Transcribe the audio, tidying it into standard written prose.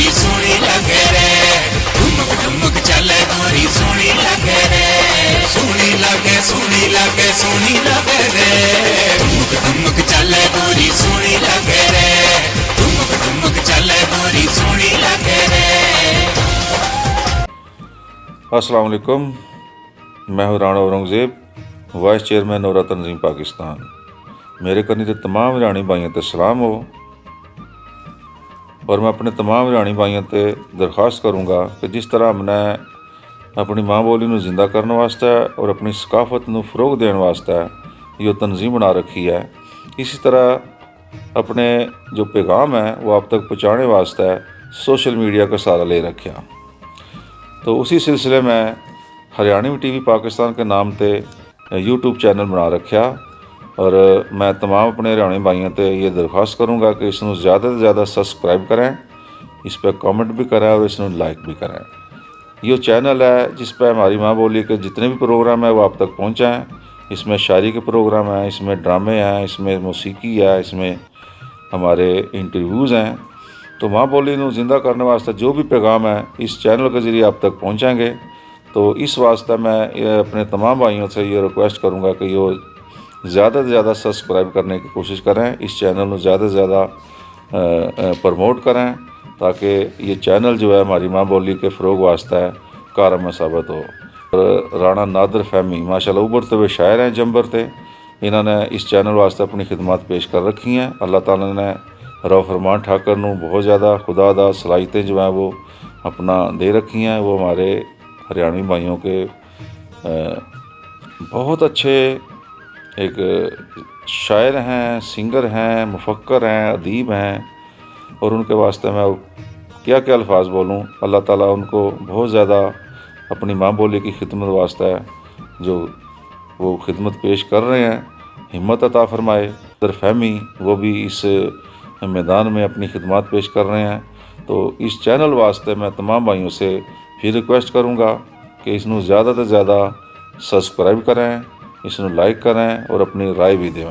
गोरी सोनी लगे रे, ठुमक ठुमक चले गोरी सोनी लगे रे, सोनी लगे सोनी लगे सोनी लगे रे, ठुमक ठुमक चले गोरी सोनी लगे रे, ठुमक ठुमक चले गोरी सोनी लगे रे। अस्सलाम वालेकुम, मैं हूँ राणा औरंगज़ेब, वाइस चेयरमैन नौरा तंजीम पाकिस्तान। मेरे करनी ते तमाम हरियाणी भाइयों ते सलाम हो, और मैं अपने तमाम हरियाणी भाइयों ते दरख्वास्त करूँगा कि जिस तरह हमने अपनी माँ बोली नूं जिंदा करने वास्ते और अपनी सकाफत नूं फ़रोग देने वास्ते ये तंजीम बना रखी है, इसी तरह अपने जो पैगाम है वो आप तक पहुँचाने वास्ते सोशल मीडिया का सहारा ले रखा। तो उसी सिलसिले में हरियाणवी टीवी पाकिस्तान के नाम से यूट्यूब चैनल बना रखा, और मैं तमाम अपने हरियाणी भाइयों से ये दरख्वास्त करूँगा कि इसनों ज़्यादा से ज़्यादा सब्सक्राइब करें, इस पर कमेंट भी करें और इसनों लाइक भी करें। ये चैनल है जिस पर हमारी माँ बोली के जितने भी प्रोग्राम है वो आप तक पहुँचाएँ। इसमें शायरी के प्रोग्राम हैं, इसमें ड्रामे हैं, इसमें मौसीकी है, इसमें हमारे इंटरव्यूज़ हैं। तो माँ बोली नूं जिंदा करने वास्ते जो भी पैगाम है इस चैनल के ज़रिए आप तक पहुँचाएँगे। तो इस वास्ते मैं अपने तमाम भाइयों से ये रिक्वेस्ट करूँगा कि ये ज़्यादा से ज़्यादा सब्सक्राइब करने की कोशिश करें, इस चैनल में ज़्यादा से ज़्यादा प्रमोट करें, ताकि ये चैनल जो है हमारी माँ बोली के फ़रोग वास्ते कारगर साबित हो। और राणा नादिर फहमी माशाल्लाह उभरते हुए शायर हैं जंबर से, इन्होंने इस चैनल वास्ते अपनी खिदमत पेश कर रखी हैं। अल्लाह ताला ने रऊफ फरमान ठाकर नूं बहुत ज़्यादा खुदा दा सलाहियतें जो हैं वो अपना दे रखी हैं। वो हमारे हरियाणवी भाइयों के बहुत अच्छे एक शायर हैं, सिंगर हैं, मुफक्कर हैं, अदीब हैं, और उनके वास्ते मैं क्या क्या अल्फाज बोलूँ। अल्लाह ताला उनको बहुत ज़्यादा अपनी माँ बोली की खिदमत वास्ते जो वो खिदमत पेश कर रहे हैं, हिम्मत अता फरमाए। नादिर फहमी वो भी इस मैदान में अपनी खिदमत पेश कर रहे हैं। तो इस चैनल वास्ते मैं तमाम भाइयों से फिर रिक्वेस्ट करूँगा कि इसनों ज़्यादा से ज़्यादा सब्सक्राइब करें, इसनों लाइक करें और अपनी राय भी दें।